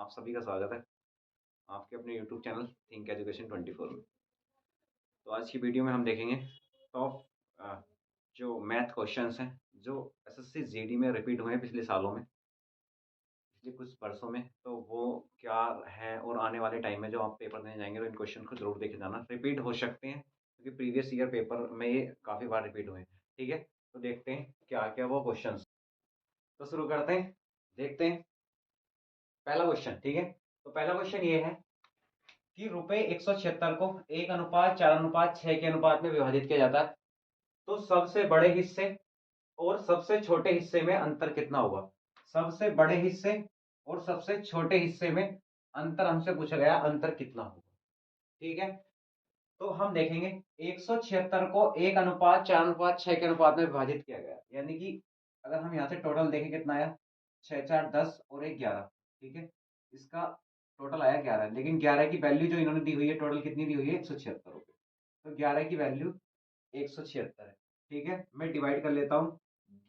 आप सभी का स्वागत है आपके अपने यूट्यूब चैनल थिंक एजुकेशन 24 में। तो आज की वीडियो में हम देखेंगे टॉप जो मैथ क्वेश्चंस हैं जो एसएससी जीडी में रिपीट हुए हैं पिछले सालों में, पिछले कुछ वर्षों में, तो वो क्या है और आने वाले टाइम में जो आप पेपर देने जाएंगे तो इन क्वेश्चन को जरूर देखे जाना। रिपीट हो सकते हैं क्योंकि प्रीवियस ईयर पेपर में ये काफ़ी बार रिपीट हुए हैं। ठीक है, तो देखते हैं क्या क्या वो क्वेश्चन। तो शुरू करते हैं, देखते हैं पहला क्वेश्चन। ठीक है, तो पहला क्वेश्चन ये है कि रुपए 176 को 1:4:6 के अनुपात में विभाजित किया जाता है, तो सबसे बड़े हिस्से और सबसे छोटे हिस्से में अंतर कितना होगा। सबसे बड़े हिस्से और सबसे छोटे हिस्से में अंतर हमसे पूछा गया, अंतर कितना होगा। ठीक है, तो हम देखेंगे 176 को 1:4:6 के अनुपात में विभाजित किया गया, यानी कि अगर हम यहाँ से टोटल देखें कितना आया, 6 4 10 और 1 11। ठीक है, इसका टोटल आया 11, लेकिन 11 की वैल्यू जो इन्होंने दी हुई है टोटल कितनी दी हुई है, 176 रुपये। तो 11 की वैल्यू 176 है। ठीक है, मैं डिवाइड कर लेता हूँ,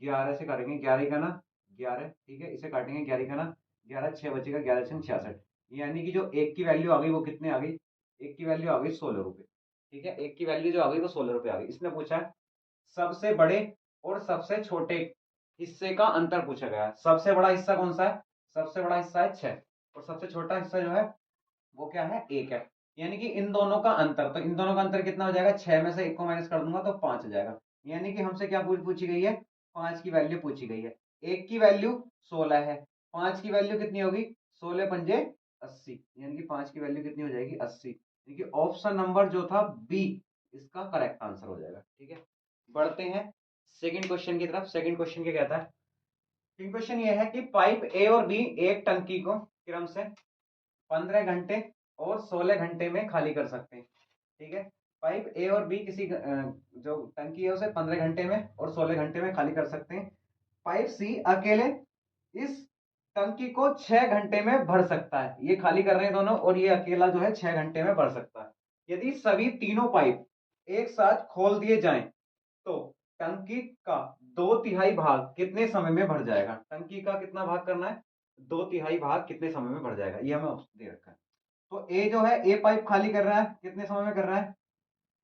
11 से काटेंगे, 11 का ना 11। ठीक है, इसे काटेंगे 11 का ना 11, 6 बचेगा, 11 से 66, यानी कि जो एक की वैल्यू आ गई वो कितने आ गई, एक की वैल्यू आ गई 16 रुपये। ठीक है, एक की वैल्यू जो आ गई वो 16 रुपये आ गई। इसने पूछा है सबसे बड़े और सबसे छोटे हिस्से का अंतर पूछा गया है। सबसे बड़ा हिस्सा कौन सा है, सबसे बड़ा हिस्सा है 6 और सबसे छोटा हिस्सा जो है वो क्या है, 1 है। यानी कि इन दोनों का अंतर, तो इन दोनों का अंतर कितना हो जाएगा, 6 में से 1 को माइनस कर दूंगा तो 5 हो जाएगा। यानी कि हमसे क्या पूछी गई है, 5 की वैल्यू पूछी गई है। 1 की वैल्यू 16 है, 5 की वैल्यू कितनी होगी, 16 पंजे 80, यानी कि 5 की वैल्यू कितनी हो जाएगी, 80। यानी कि ऑप्शन नंबर जो था बी इसका करेक्ट आंसर हो जाएगा। ठीक है, बढ़ते हैं सेकंड क्वेश्चन की तरफ। सेकंड क्वेश्चन क्या कहता है, सेकंड क्वेश्चन ये है कि पाइप ए और बी एक टंकी को क्रम से 15 घंटे और 16 घंटे में खाली कर सकते हैं। ठीक है, पाइप ए और बी किसी जो टंकी है उसे 15 घंटे में और 16 घंटे में खाली कर सकते हैं। पाइप सी अकेले इस टंकी को 6 घंटे में भर सकता है। ये खाली कर रहे हैं दोनों और ये अकेला जो है 6 घंटे में भर सकता है। यदि सभी तीनों पाइप एक साथ खोल दिए जाएं तो टंकी का 2/3 भाग कितने समय में भर जाएगा। टंकी का कितना भाग करना है, 2/3 भाग कितने समय में भर जाएगा, ये हमें ऑप्शन दे रखा है। तो ए जो है, ए पाइप खाली कर रहा है कितने समय में कर रहा है,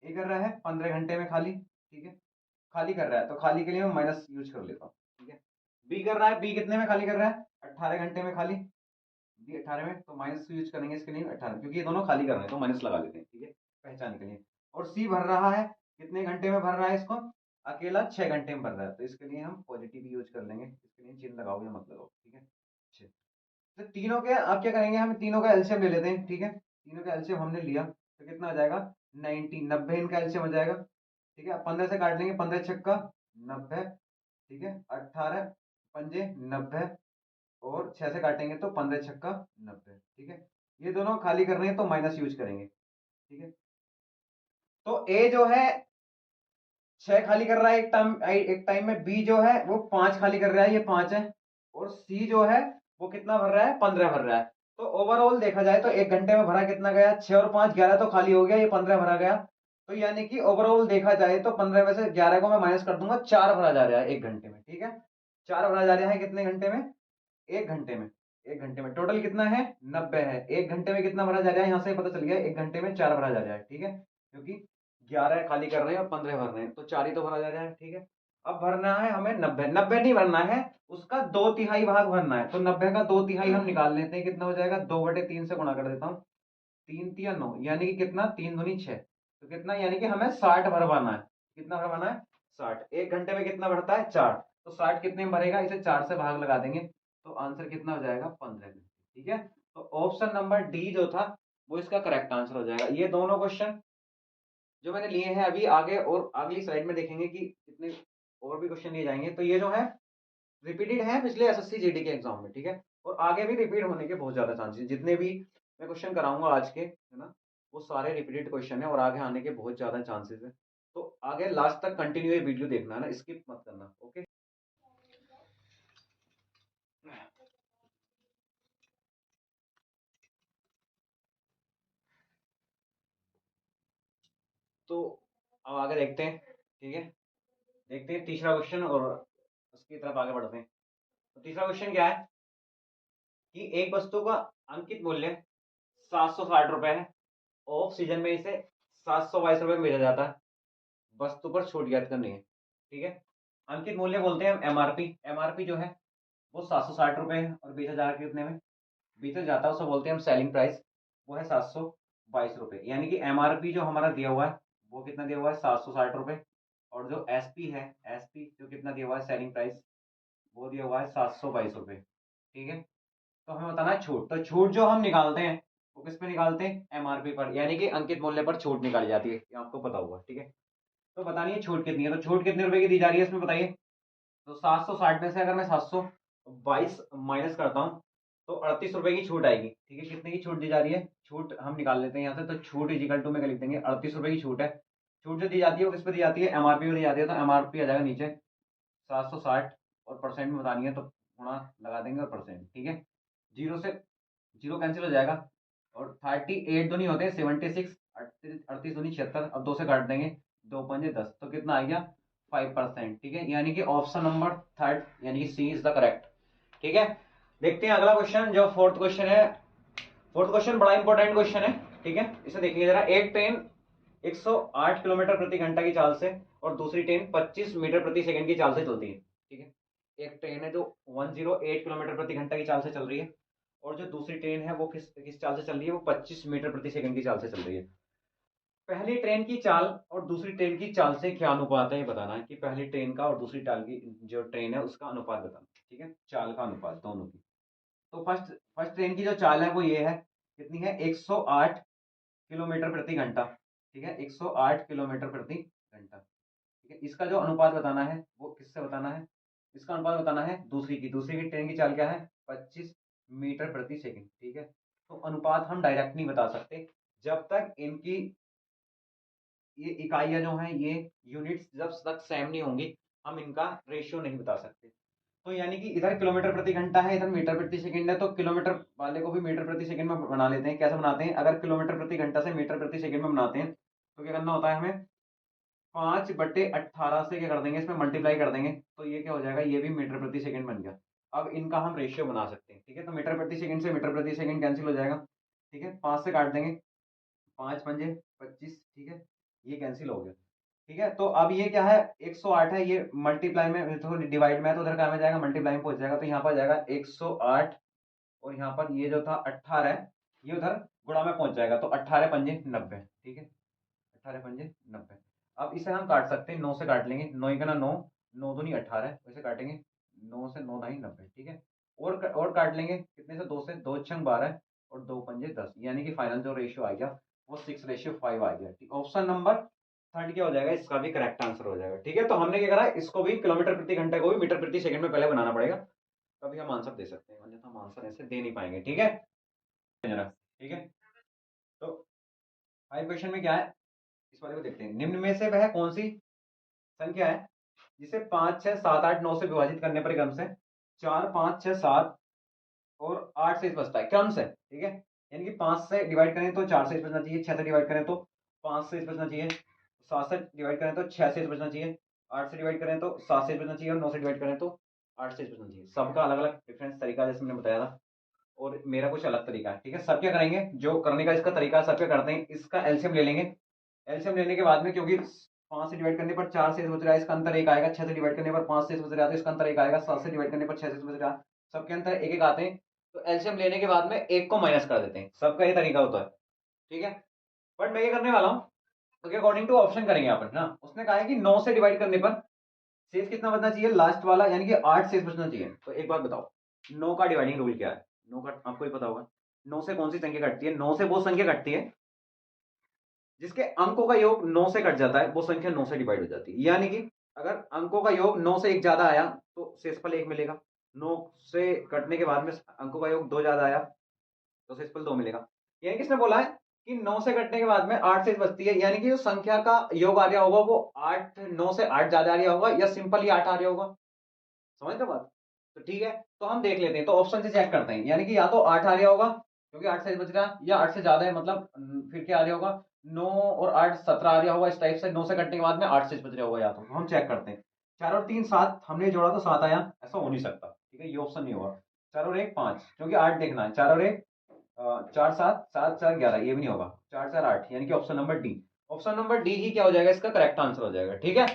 ए कर रहा है 15 घंटे में खाली। ठीक है, खाली कर रहा है तो खाली के लिए मैं माइनस यूज कर लेता हूँ। ठीक है, बी कर रहा है, बी कितने में खाली कर रहा है, 18 घंटे में खाली, बी 18 में, तो माइनस यूज करेंगे इसके लिए 18, क्योंकि ये दोनों खाली कर रहे हैं तो माइनस लगा लेते हैं। ठीक है, पहचान के लिए। और सी भर रहा है कितने घंटे में भर रहा है, इसको अकेला 6 घंटे में भर रहा है, तो इसके लिए हम पॉजिटिव यूज कर लेंगे, इसके लिए चिन्ह लगाओ या मत लगाओ। ठीक है, तो तीनों के आप क्या करेंगे, हम तीनों का एलसीएम ले लेते हैं। ठीक है, तीनों का एलसीएम हमने लिया तो कितना आ जाएगा, 90 90 इनका एलसीएम हो जाएगा। ठीक है, 15 से काट लेंगे, 15 छक्का 90। ठीक है, 18 पंजे 90 और 6 से काटेंगे तो 15 छक्का 90। ठीक है, ये दोनों खाली कर रहे हैं तो माइनस यूज करेंगे। ठीक है, तो ए जो है 6 खाली कर रहा है एक टाइम में, बी जो है वो 5 खाली कर रहा है, ये 5 है, और सी जो है वो कितना भर रहा है, 15 भर रहा है। तो ओवरऑल देखा जाए तो 1 घंटे में भरा कितना गया, 6 और 5 11 तो खाली हो गया, ये 15 भरा गया। तो यानी कि ओवरऑल देखा जाए तो 15 में से 11 को मैं माइनस कर दूंगा, 4 भरा जा रहा है 1 घंटे में। ठीक है, 4 भरा जा रहा है कितने घंटे में, 1 घंटे में। 1 घंटे में टोटल कितना है, 90 है। 1 घंटे में कितना भरा जा रहा है, यहाँ से पता चल गया, 1 घंटे में 4 भरा जा रहा है। ठीक है, क्योंकि 11 खाली कर रहे हैं और 15 भर रहे हैं तो 4 ही तो भरा जा रहा है। ठीक है, अब भरना है हमें 90, 90 नहीं भरना है, उसका 2/3 भाग भरना है। तो 90 का 2/3 हम निकाल लेते हैं, कितना हो जाएगा, 2/3 से गुणा कर देता हूँ, 3 तिया 9, यानी कि कितना, 3 दूनी 6, तो कितना, यानी कि हमें 60 भरवाना है। कितना भरवाना है, 60। 1 घंटे में कितना भरता है, 4, तो 60 कितने में भरेगा, इसे 4 से भाग लगा देंगे तो आंसर कितना हो जाएगा, 15 घंटे। ठीक है, तो ऑप्शन नंबर डी जो था वो इसका करेक्ट आंसर हो जाएगा। ये दोनों क्वेश्चन जो मैंने लिए हैं अभी आगे और अगली स्लाइड में देखेंगे कि कितने और भी क्वेश्चन लिए जाएंगे, तो ये जो है रिपीटेड है पिछले एसएससी जीडी के एग्जाम में। ठीक है, और आगे भी रिपीट होने के बहुत ज्यादा चांसेस, जितने भी मैं क्वेश्चन कराऊंगा आज के, है ना, वो सारे रिपीटेड क्वेश्चन है और आगे आने के बहुत ज्यादा चांसेस है। तो आगे लास्ट तक कंटिन्यू ये वीडियो देखना है ना, स्किप मत करना। ओके, तो अब आगे देखते हैं। ठीक है, देखते हैं तीसरा क्वेश्चन और उसकी तरफ आगे बढ़ते हैं। तो तीसरा क्वेश्चन क्या है, कि एक वस्तु का अंकित मूल्य 760 रुपये है, ऑफ सीजन में इसे 722 रुपये में बेचा जाता है, वस्तु पर छूट ज्ञात करनी है। ठीक है, अंकित मूल्य बोलते हैं हम एमआरपी। एमआरपी जो है वो 760 रुपये है और बेचा जा रहा है कितने में, बेचा जाता है उसे बोलते हैं हम सेलिंग प्राइस, वो है 722 रुपये। यानी कि एमआरपी जो हमारा दिया हुआ है वो कितना दिया हुआ है 760 रुपये, और जो एसपी है, एसपी जो कितना दिया हुआ है सेलिंग प्राइस, वो दिया हुआ है 722 रुपये। ठीक है, तो हमें बताना है छूट। तो छूट जो हम निकालते हैं वो किस पे निकालते हैं, एमआरपी पर, यानी कि अंकित मूल्य पर छूट निकाली जाती है, ये आपको पता होगा। ठीक है, तो बतानी है छूट कितनी है, तो छूट कितने रुपए की दी जा रही है इसमें बताइए। तो 760 में से अगर मैं 722 माइनस करता हूँ तो 38 रुपए की छूट आएगी। ठीक है, कितने की छूट दी जा रही है, छूट हम निकाल लेते हैं यहाँ से। तो छूट इजिकल टू में लिख देंगे 38 रुपए की छूट है। छूट जो दी जाती है वो किस पे दी जाती है, एमआरपी पे दी जाती है। तो एमआरपी आ जाएगा नीचे 760, और परसेंट में बतानी है तो गुणा लगा देंगे और परसेंट। ठीक है, जीरो से जीरो कैंसिल हो जाएगा, और 38 दूनी होते हैं 76, 38 दूनी 76, अब 2 से काट देंगे, 2 पंजे 10, तो कितना आ गया 5%। ठीक है, यानी कि ऑप्शन नंबर थर्ड यानी कि सी इज द करेक्ट। ठीक है, देखते हैं अगला क्वेश्चन जो फोर्थ क्वेश्चन है। फोर्थ क्वेश्चन बड़ा इंपॉर्टेंट क्वेश्चन है। ठीक है, इसे देखिए जरा। एक ट्रेन 108 किलोमीटर प्रति घंटा की चाल से और दूसरी ट्रेन 25 मीटर प्रति सेकंड की चाल से चलती है। ठीक है, एक ट्रेन है जो 108 किलोमीटर प्रति घंटा की चाल से चल रही है, और जो दूसरी ट्रेन है वो किस किस चाल से चल रही है, वो 25 मीटर प्रति सेकंड की चाल से चल रही है। पहली ट्रेन की चाल और दूसरी ट्रेन की चाल से क्या अनुपात है ये बताना है, कि पहली ट्रेन का और दूसरी चाल की जो ट्रेन है उसका अनुपात बताना। ठीक है, चाल का अनुपात दोनों की। तो फर्स्ट फर्स्ट ट्रेन की जो चाल है वो ये है, कितनी है 108 किलोमीटर प्रति घंटा। ठीक है, 108 किलोमीटर प्रति घंटा। ठीक है, इसका जो अनुपात बताना है वो किससे बताना है, इसका अनुपात बताना है दूसरी की ट्रेन की चाल क्या है 25 मीटर प्रति सेकंड। ठीक है, तो अनुपात हम डायरेक्ट नहीं बता सकते जब तक इनकी ये इकाइयां जो हैं, ये यूनिट्स जब तक सेम नहीं होंगी हम इनका रेशियो नहीं बता सकते। तो यानी कि इधर किलोमीटर प्रति घंटा है, इधर मीटर प्रति सेकंड है, तो किलोमीटर वाले को भी मीटर प्रति सेकंड में बना लेते हैं। कैसे बनाते हैं, अगर किलोमीटर प्रति घंटा से मीटर प्रति सेकंड में बनाते हैं तो क्या करना होता है हमें, 5/18 से क्या कर देंगे, इसमें मल्टीप्लाई कर देंगे, तो ये क्या हो जाएगा, ये भी मीटर प्रति सेकंड बन गया। अब इनका हम रेशियो बना सकते हैं। ठीक है, तो मीटर प्रति सेकंड से मीटर प्रति सेकंड कैंसिल हो जाएगा। ठीक है, 5 से काट देंगे, 5 पंजे 25। ठीक है, ये कैंसिल हो गया। ठीक है, तो अब ये क्या है 108 है, ये मल्टीप्लाई में तो डिवाइड में है, तो उधर क्या में जाएगा मल्टीप्लाई में पहुंच जाएगा, तो यहाँ पर जाएगा 108, और यहाँ पर ये जो था 18 है, ये उधर गुणा में पहुंच जाएगा, तो 18 पंजे 90। ठीक है, 18 पंजे 90। अब इसे हम काट सकते हैं, 9 से काट लेंगे, 9 का ना 9, 9 दूनी 18, वैसे काटेंगे 9 से 9 दाई 90। ठीक है, और काट लेंगे कितने से, 2 से, 2 छंग 12 और 2 पंजे 10, यानी कि फाइनल जो रेशियो आ गया वो 6:5 आ गया। ऑप्शन नंबर थर्ड क्या हो जाएगा, इसका भी करेक्ट आंसर हो जाएगा। ठीक है, तो हमने क्या करा, इसको भी किलोमीटर प्रति घंटे को भी मीटर प्रति सेकंड में पहले बनाना पड़ेगा, तभी हम आंसर दे सकते हैं, अन्यथा हम आंसर ऐसे दे नहीं पाएंगे। ठीक है, ठीक है, तो फाइव क्वेश्चन में क्या है इस वाले को देखते हैं। निम्न में से वह कौन सी संख्या है जिसे 5 6 7 8 9 से विभाजित करने पर क्रम से 4 5 6 7 और 8 से बचता है, क्रम से। ठीक है, यानी कि 5 से डिवाइड करें तो 4 से बचना चाहिए, 6 से डिवाइड करें तो 5 से बचना चाहिए, 7 से डिवाइड करें तो 6 से बचना चाहिए, 8 से डिवाइड करें तो 7 से बचना चाहिए, और 9 से डिवाइड करें तो 8 से बचना चाहिए। सबका अलग अलग डिफरेंस तरीका जैसे मैंने बताया था, और मेरा कुछ अलग तरीका है। ठीक है, सब क्या करेंगे, जो करने का इसका तरीका सब क्या करते हैं, इसका एलसीएम ले लेंगे। एलसीएम लेने के बाद में, क्योंकि 5 से डिवाइड करने पर 4 से बच रहा है, इसका अंतर एक आएगा, 6 से डिवाइड करने पर 5 से बच रहा है तो इसका अंतर एक आएगा, 7 से डिवाइड करने पर 6 से बच रहा है, सबके अंतर एक एक आते हैं। तो एलसीएम लेने के बाद में एक को माइनस कर देते हैं, सबका ये तरीका होता है। ठीक है, बट मैं ये करने वाला हूँ, तो अकॉर्डिंग टू ऑप्शन करेंगे अपन ना। उसने कहा है कि 9 से डिवाइड करने पर शेष कितना बचना चाहिए, लास्ट वाला, यानी कि 8 शेष बचना चाहिए। तो एक बात बताओ, 9 का डिवाइडिंग रूल क्या है, 9 का आपको ही पता होगा। 9 से कौन सी संख्या कटती है, 9 से वो संख्या कटती है जिसके अंकों का योग 9 से कट जाता है, वो संख्या 9 से डिवाइड हो जाती है। यानी कि अगर अंकों का योग 9 से एक ज्यादा आया तो शेषफल 1 मिलेगा, 9 से कटने के बाद में अंकों का योग 2 ज्यादा आया तो शेषफल 2 मिलेगा। यानी कि इसने बोला है कि 9 से कटने के बाद में 8 शेष बचती है, यानी कि जो संख्या का योग आ रहा होगा वो 8, 9 से 8 ज्यादा आ रहा होगा, या सिंपल ही 8 आ रहा होगा। समझ रहे बात, तो ठीक है, तो हम देख लेते हैं, तो ऑप्शन से चेक करते हैं, यानी कि या तो 8 आ रहा होगा क्योंकि 8 से बच रहा है, या 8 से ज्यादा है, मतलब फिर क्या आ रहा होगा, 9 और 8 17 आ रहा होगा, इस टाइप से 9 से कटने के बाद में 8 से बच रहा होगा, या तो हम चेक करते हैं। 4 और 3 7, हमने जोड़ा तो 7 आया, ऐसा हो नहीं सकता। ठीक है, ये ऑप्शन नहीं होगा। 4 और 1 5, क्योंकि 8 देखना है। 4 और 1 4 7 7 4 11, ये भी नहीं होगा। 4 4 8, यानी कि option number D. Option number D ही क्या हो जाएगा, इसका करेक्ट आंसर हो जाएगा। ठीक है,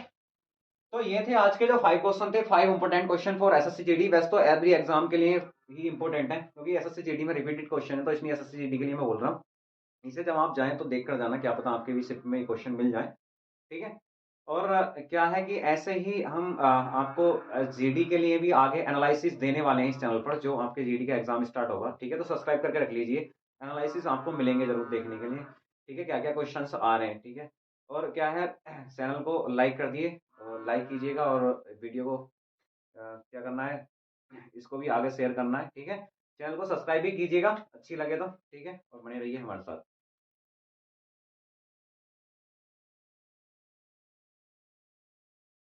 तो ये थे आज के जो 5 क्वेश्चन थे, 5 important question for SSC GD. वैसे तो एवरी एग्जाम के लिए ही इंपोर्टेंट है, क्योंकि एसएससी जीडी में रिपीटेड क्वेश्चन है, तो इसलिए एसएससी जीडी के लिए मैं बोल रहा हूँ। इसे जब आप जाएं तो देख कर जाना, क्या पता आपके भी शिफ्ट में क्वेश्चन मिल जाए। ठीक है, और क्या है कि ऐसे ही हम आपको जीडी के लिए भी आगे एनालिसिस देने वाले हैं इस चैनल पर, जो आपके जीडी का एग्जाम स्टार्ट होगा। ठीक है, तो सब्सक्राइब करके रख लीजिए, एनालिसिस आपको मिलेंगे जरूर देखने के लिए। ठीक है, क्या क्या क्वेश्चन आ रहे हैं। ठीक है, और क्या है, चैनल को लाइक कर दिए, लाइक कीजिएगा, और वीडियो को क्या करना है, इसको भी आगे शेयर करना है। ठीक है, चैनल को सब्सक्राइब भी कीजिएगा अच्छी लगे तो। ठीक है, और बने रहिए हमारे साथ।